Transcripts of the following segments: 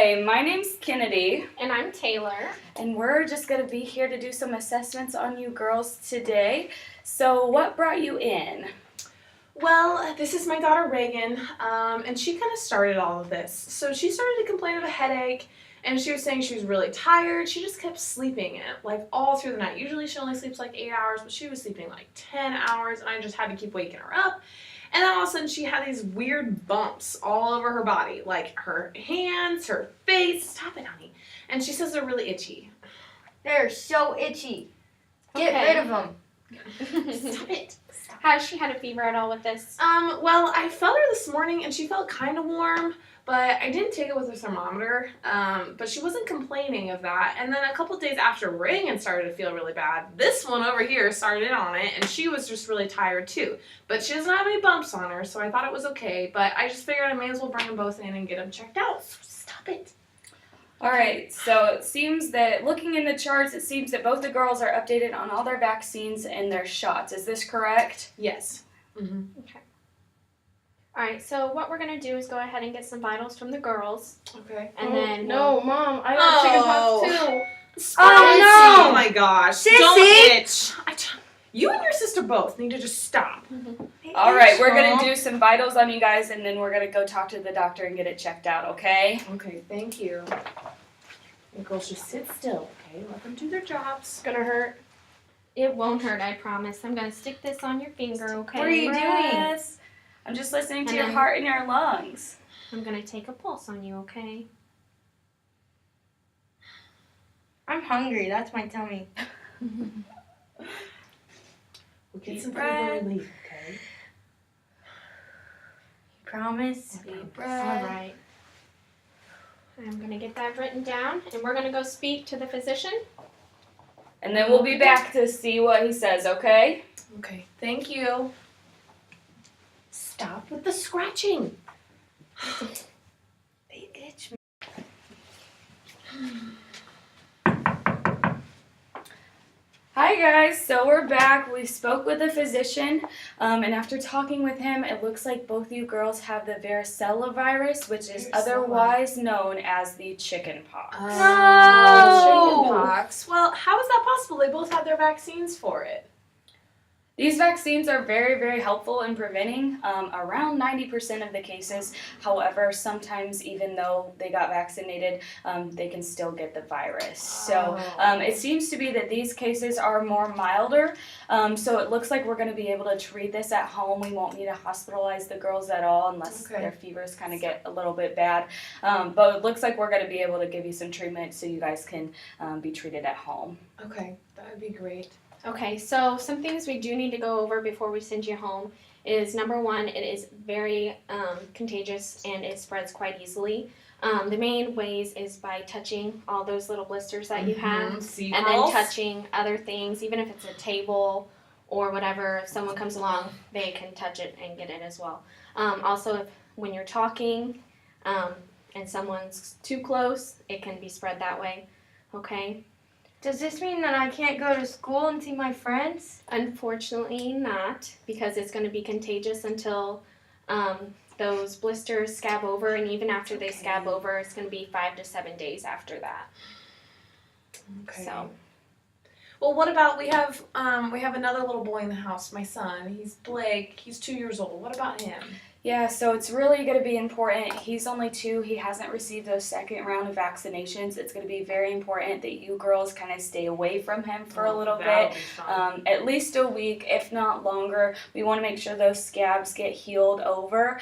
Hi, my name's Kennedy. And I'm Taylor. And we're just going to be here to do some assessments on you girls today. So what brought you in? Well, this is my daughter Reagan, and she kind of started all of this. So she started to complain of a headache, and she was saying she was really tired. She just kept sleeping like all through the night. Usually she only sleeps like 8 hours, but she was sleeping like 10 hours, and I just had to keep waking her up. And then all of a sudden she had these weird bumps all over her body, like her hands, her face. Stop it, honey. And she says they're really itchy. They're so itchy. Get rid of them. Stop it. Has she had a fever at all with this? Well, I felt her this morning and she felt kind of warm, but I didn't take it with a thermometer. But she wasn't complaining of that. And then a couple days after Reagan started to feel really bad, this one over here started on it, and she was just really tired too. But she doesn't have any bumps on her, so I thought it was okay. But I just figured I may as well bring them both in and get them checked out. So stop it. All right, so it seems that looking in the charts, it seems that both the girls are updated on all their vaccines and their shots. Is this correct? Yes. Mm-hmm. Okay. All right, so what we're going to do is go ahead and get some vitals from the girls. Okay. And then No, Mom, I got chickenpox too. Oh, no! Oh my gosh. Sissy! Don't itch. You and your sister both need to just stop. All right, we're going to do some vitals on you guys, and then we're going to go talk to the doctor and get it checked out, okay? Okay, thank you. You girls just sit still, okay? Let them do their jobs. It's going to hurt. It won't hurt, I promise. I'm going to stick this on your finger, okay? What are you doing? Yes. I'm just listening to And your then- heart and your lungs. I'm going to take a pulse on you, okay? I'm hungry. That's my tummy. We'll get Deep some food breath. when we leave, okay? Promise? Deep breath. All right. I'm going to get that written down, and we're going to go speak to the physician. And then we'll be back to see what he says, okay? Okay, thank you. Stop with the scratching. They itch me. Hi guys, so we're back. We spoke with a physician, and after talking with him, it looks like both you girls have the varicella virus, which is Varicella. otherwise known as the chickenpox. No! Chickenpox. Well, how is that possible? They both had their vaccines for it. These vaccines are very, very helpful in preventing around 90% of the cases. However, sometimes even though they got vaccinated, they can still get the virus. So it seems to be that these cases are more milder. So it looks like we're going to be able to treat this at home. We won't need to hospitalize the girls at all unless their fevers kind of get a little bit bad. But it looks like we're going to be able to give you some treatment so you guys can be treated at home. Okay, that would be great. Okay, so some things we do need to go over before we send you home is, number one, it is very contagious and it spreads quite easily. The main ways is by touching all those little blisters that you have, See, and then touching other things, even if it's a table or whatever. If someone comes along, they can touch it and get it as well. Also, when you're talking and someone's too close, it can be spread that way. Okay. Does this mean that I can't go to school and see my friends? Unfortunately not, because it's going to be contagious until those blisters scab over, and even after they scab over, it's going to be 5 to 7 days after that. Okay. So, Well, what about we have another little boy in the house, my son. He's Blake. He's 2 years old. What about him? Yeah, so it's really going to be important. He's only 2. He hasn't received those second round of vaccinations. It's going to be very important that you girls kind of stay away from him for a little bit, at least a week, if not longer. We want to make sure those scabs get healed over.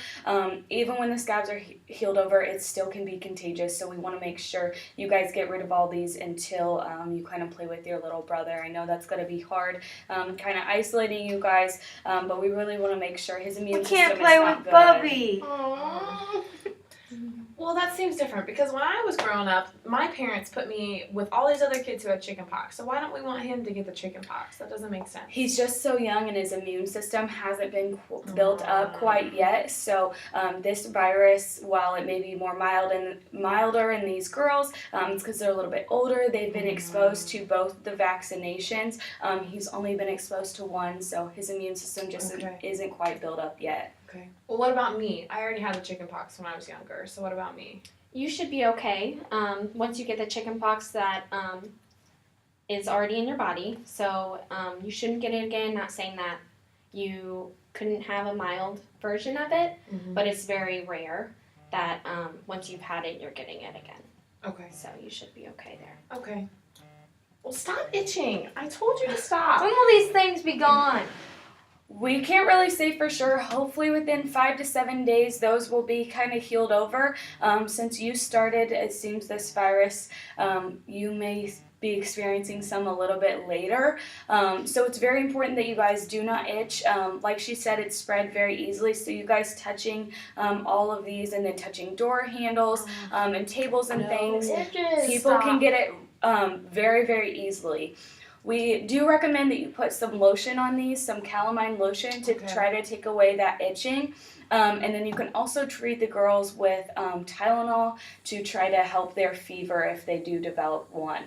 Even when the scabs are healed over, it still can be contagious, so we want to make sure you guys get rid of all these until you kind of play with your little brother. I know that's going to be hard, kind of isolating you guys, but we really want to make sure his immune system Can't is play not with good. Bubby. Well, that seems different because when I was growing up, my parents put me with all these other kids who had chickenpox. So why don't we want him to get the chickenpox? That doesn't make sense. He's just so young and his immune system hasn't been built up quite yet. So this virus, while it may be more milder in these girls, it's because they're a little bit older. They've been exposed to both the vaccinations. He's only been exposed to one, so his immune system just isn't quite built up yet. Okay. Well, what about me? I already had the chickenpox when I was younger. So what about me? You should be okay. Once you get the chickenpox, that is already in your body, so you shouldn't get it again. Not saying that you couldn't have a mild version of it, but it's very rare that once you've had it, you're getting it again. Okay. So you should be okay there. Okay. Well, stop itching. I told you to stop. When will these things be gone? We can't really say for sure. Hopefully within 5 to 7 days, those will be kind of healed over. Since you started, it seems this virus, you may be experiencing some a little bit later. So it's very important that you guys do not itch. Like she said, it's spread very easily. So you guys touching all of these and then touching door handles and tables and things, people can get it very, very easily. We do recommend that you put some lotion on these, some calamine lotion to try to take away that itching. And then you can also treat the girls with Tylenol to try to help their fever if they do develop one.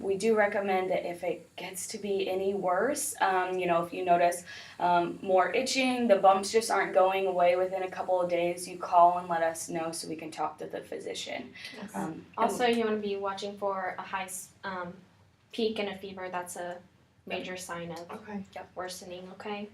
We do recommend that if it gets to be any worse, if you notice more itching, the bumps just aren't going away within a couple of days, you call and let us know so we can talk to the physician. Also, you want to be watching for a high peak and a fever. That's a major sign of worsening, okay?